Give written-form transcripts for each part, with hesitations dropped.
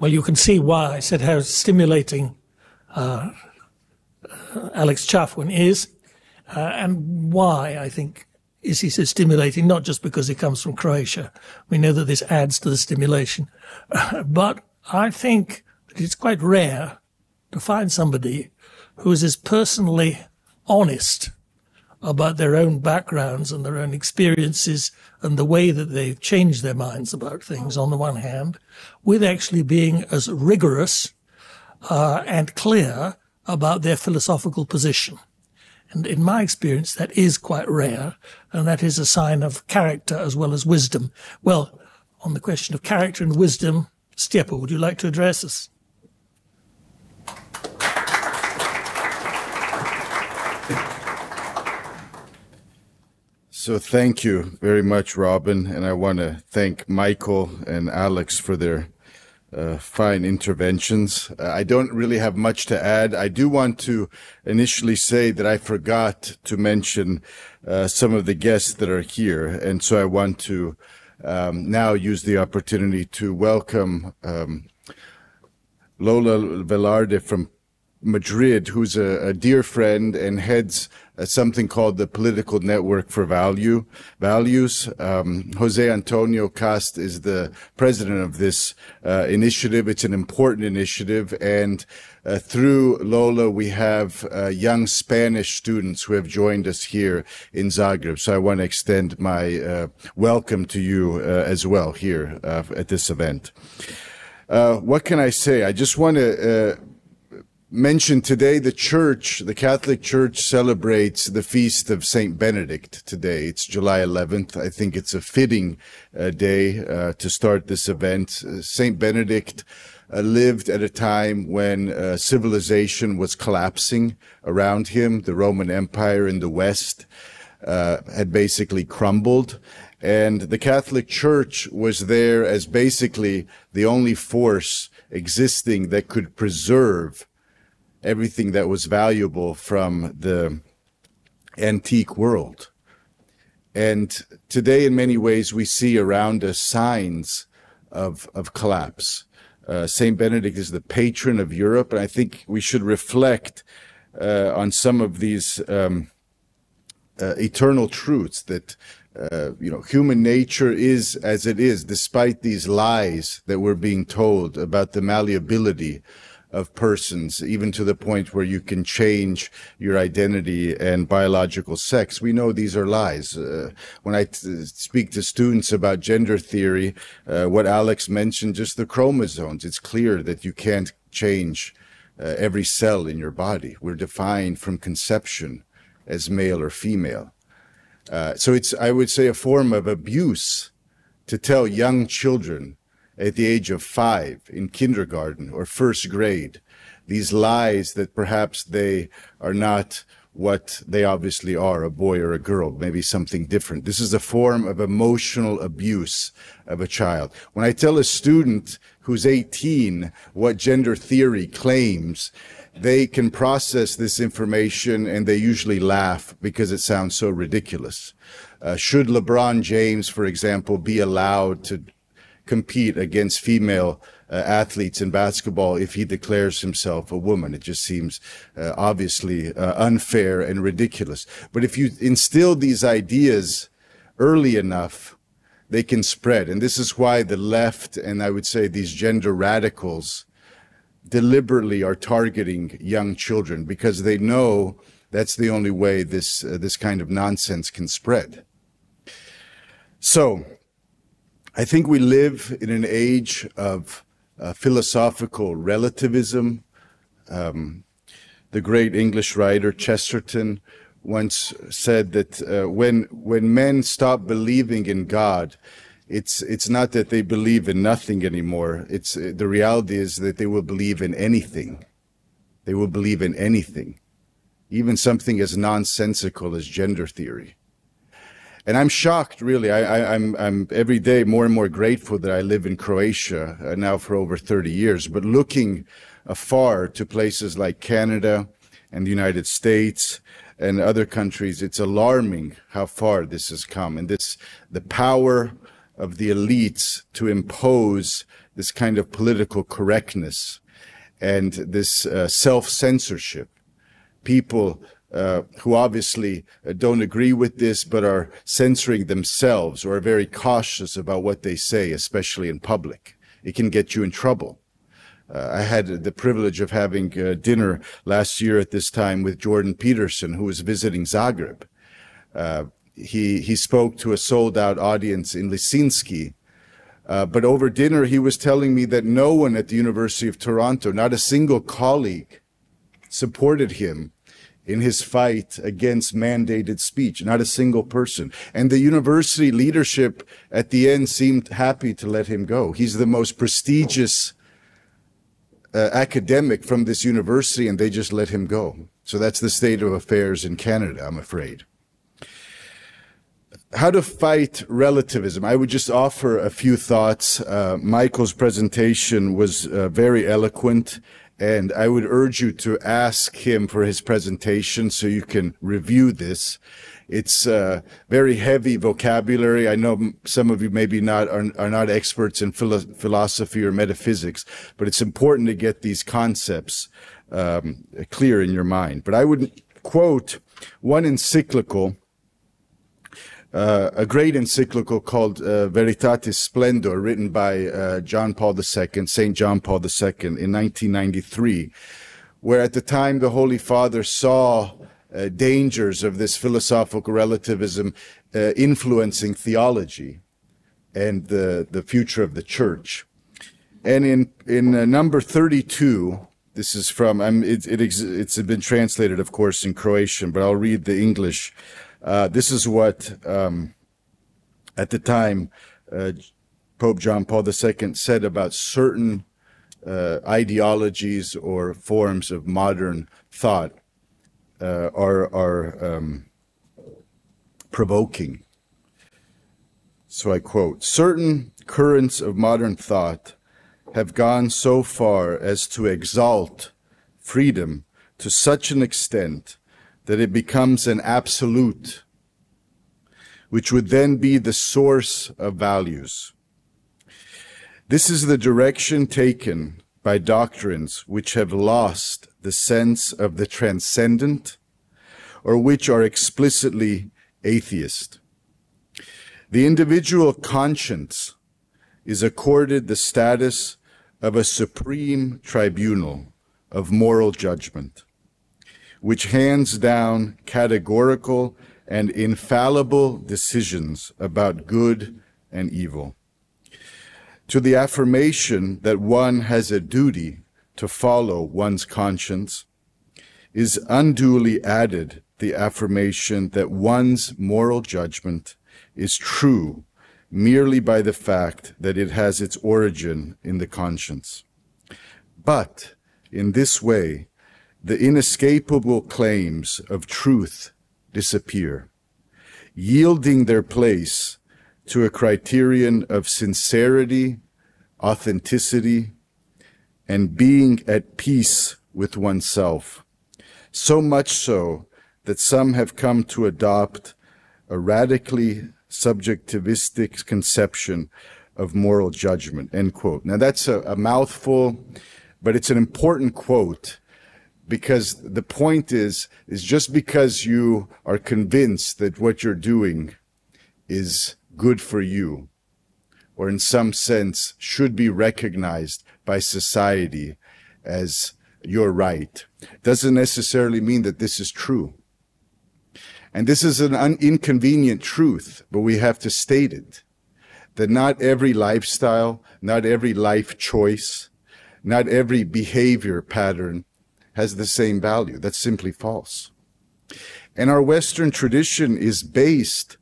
Well, you can see why I said how stimulating Alex Chaffwin is, and why I think is he so stimulating, not just because he comes from Croatia. We know that this adds to the stimulation. But I think that it's quite rare to find somebody who is as personally honest about their own backgrounds and their own experiences and the way that they've changed their minds about things on the one hand, with actually being as rigorous and clear about their philosophical position. And in my experience, that is quite rare, and that is a sign of character as well as wisdom. Well, on the question of character and wisdom, Stjepo, would you like to address us? So thank you very much, Robin, and I want to thank Michael and Alex for their fine interventions. I don't really have much to add. I do want to initially say that I forgot to mention some of the guests that are here, and so I want to now use the opportunity to welcome Lola Velarde from Madrid, who's a dear friend and heads something called the Political Network for Values. Jose Antonio Cast is the president of this initiative. It's an important initiative, and through Lola we have young Spanish students who have joined us here in Zagreb. So I want to extend my welcome to you as well here at this event. What can I say? I just want to mention today the Church, the Catholic Church, celebrates the feast of Saint Benedict today. It's July 11th. I think it's a fitting day to start this event. Saint Benedict lived at a time when civilization was collapsing around him. The Roman Empire in the West had basically crumbled. And the Catholic Church was there as basically the only force existing that could preserve everything that was valuable from the antique world. And today, in many ways, we see around us signs of collapse. Saint Benedict is the patron of Europe, and I think we should reflect on some of these eternal truths that human nature is as it is, despite these lies that we're being told about the malleability of persons, even to the point where you can change your identity and biological sex. We know these are lies. When I speak to students about gender theory, what Alex mentioned, just the chromosomes, it's clear that you can't change every cell in your body. We're defined from conception as male or female. So it's, I would say, a form of abuse to tell young children at the age of 5 in kindergarten or first grade these lies that perhaps they are not what they obviously are, a boy or a girl, maybe something different. This is a form of emotional abuse of a child. When I tell a student who's 18 what gender theory claims, they can process this information and they usually laugh because it sounds so ridiculous. Should LeBron James, for example, be allowed to compete against female athletes in basketball if he declares himself a woman? It just seems obviously unfair and ridiculous. But if you instill these ideas early enough, they can spread. And this is why the left, and I would say these gender radicals, deliberately are targeting young children, because they know that's the only way this kind of nonsense can spread. So I think we live in an age of philosophical relativism. The great English writer Chesterton once said that when men stop believing in God, it's not that they believe in nothing anymore. It's the reality is that they will believe in anything. They will believe in anything, even something as nonsensical as gender theory. And I'm shocked, really. I'm every day more and more grateful that I live in Croatia now for over 30 years. But looking afar to places like Canada and the United States and other countries, it's alarming how far this has come. And the power of the elites to impose this kind of political correctness and this self-censorship. People who obviously don't agree with this but are censoring themselves or are very cautious about what they say, especially in public. It can get you in trouble. I had the privilege of having dinner last year at this time with Jordan Peterson, who was visiting Zagreb. He spoke to a sold-out audience in Lisinski, but over dinner he was telling me that no one at the University of Toronto, not a single colleague, supported him in his fight against mandated speech, not a single person. And the university leadership at the end seemed happy to let him go. He's the most prestigious academic from this university, and they just let him go. So that's the state of affairs in Canada, I'm afraid. How to fight relativism? I would just offer a few thoughts. Michael's presentation was very eloquent, and I would urge you to ask him for his presentation so you can review this. It's very heavy vocabulary. I know some of you maybe are not experts in philosophy or metaphysics, but it's important to get these concepts clear in your mind. But I would quote one encyclical, a great encyclical called Veritatis Splendor, written by John Paul II, St. John Paul II, in 1993, where at the time the Holy Father saw dangers of this philosophical relativism influencing theology and the future of the Church. And in number 32, this is from, it's been translated, of course, in Croatian, but I'll read the English. This is what, at the time, Pope John Paul II said about certain ideologies or forms of modern thought are provoking. So I quote, "Certain currents of modern thought have gone so far as to exalt freedom to such an extent that it becomes an absolute, which would then be the source of values. This is the direction taken by doctrines which have lost the sense of the transcendent or which are explicitly atheist. The individual conscience is accorded the status of a supreme tribunal of moral judgment, which hands down categorical and infallible decisions about good and evil. To the affirmation that one has a duty to follow one's conscience is unduly added the affirmation that one's moral judgment is true merely by the fact that it has its origin in the conscience. But in this way, the inescapable claims of truth disappear, yielding their place to a criterion of sincerity, authenticity, and being at peace with oneself, so much so that some have come to adopt a radically subjectivistic conception of moral judgment," end quote. Now that's a mouthful, but it's an important quote, because the point is just because you are convinced that what you're doing is good for you, or in some sense should be recognized by society as your right, doesn't necessarily mean that this is true. And this is an inconvenient truth, but we have to state it, that not every lifestyle, not every life choice, not every behavior pattern has the same value. That's simply false. And our Western tradition is based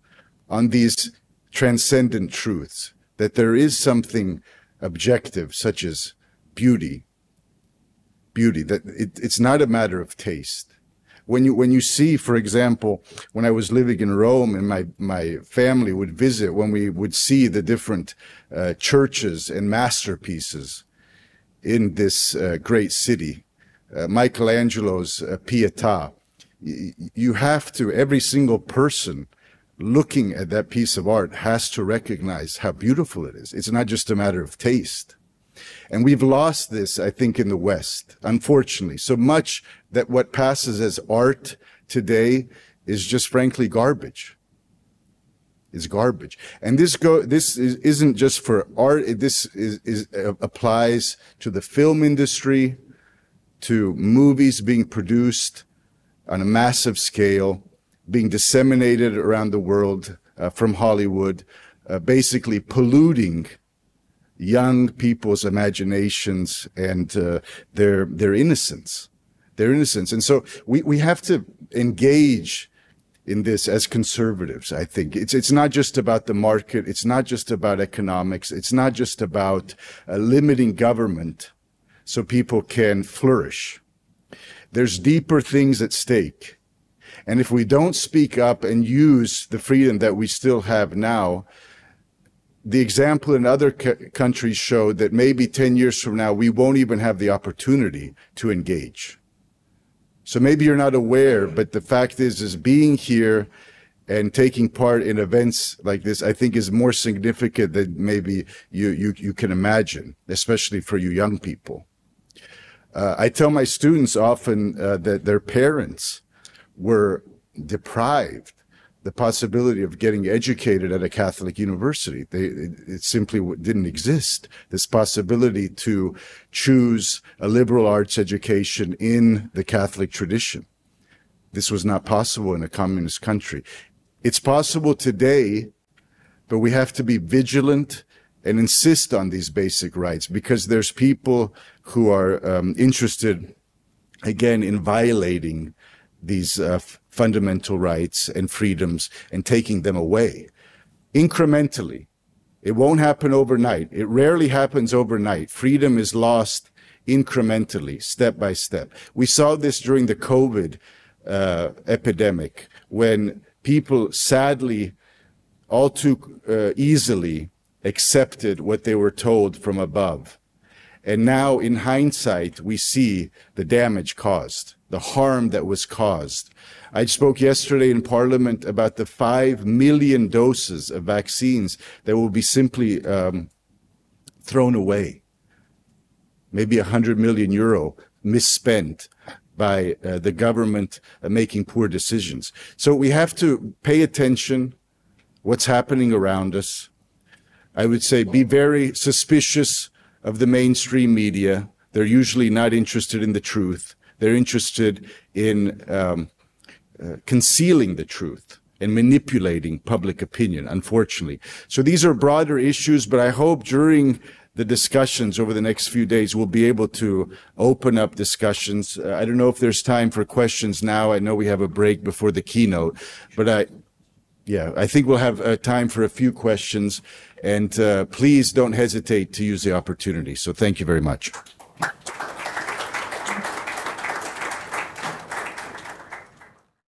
on these transcendent truths, that there is something objective, such as beauty, that it's not a matter of taste. When you see, for example, when I was living in Rome and my family would visit, when we would see the different churches and masterpieces in this great city, Michelangelo's Pietà, you have to, every single person looking at that piece of art has to recognize how beautiful it is. It's not just a matter of taste. And we've lost this, I think, in the West, unfortunately. So much that what passes as art today is just frankly garbage. It's garbage. And this isn't just for art. This applies to the film industry, to movies being produced on a massive scale, being disseminated around the world from Hollywood, basically polluting young people's imaginations and their innocence. Their innocence. And so we have to engage in this as conservatives, I think. It's not just about the market. It's not just about economics. It's not just about limiting government so people can flourish. There's deeper things at stake. And if we don't speak up and use the freedom that we still have now, the example in other countries showed that maybe 10 years from now, we won't even have the opportunity to engage. So maybe you're not aware, but the fact is being here and taking part in events like this, I think is more significant than maybe you can imagine, especially for you young people. I tell my students often that their parents were deprived the possibility of getting educated at a Catholic university. It simply didn't exist. This possibility to choose a liberal arts education in the Catholic tradition. This was not possible in a communist country. It's possible today, but we have to be vigilant and insist on these basic rights, because there's people who are interested, again, in violating these fundamental rights and freedoms and taking them away incrementally. It won't happen overnight. It rarely happens overnight. Freedom is lost incrementally, step by step. We saw this during the COVID epidemic, when people sadly all too easily accepted what they were told from above. And now, in hindsight, we see the damage caused, the harm that was caused. I spoke yesterday in Parliament about the 5 million doses of vaccines that will be simply thrown away. Maybe 100 million euro misspent by the government making poor decisions. So we have to pay attention what's happening around us. I would say be very suspicious of the mainstream media. They're usually not interested in the truth. They're interested in concealing the truth and manipulating public opinion, unfortunately. So these are broader issues, but I hope during the discussions over the next few days, we'll be able to open up discussions. I don't know if there's time for questions now. I know we have a break before the keynote, but I think we'll have time for a few questions, and please don't hesitate to use the opportunity. So thank you very much.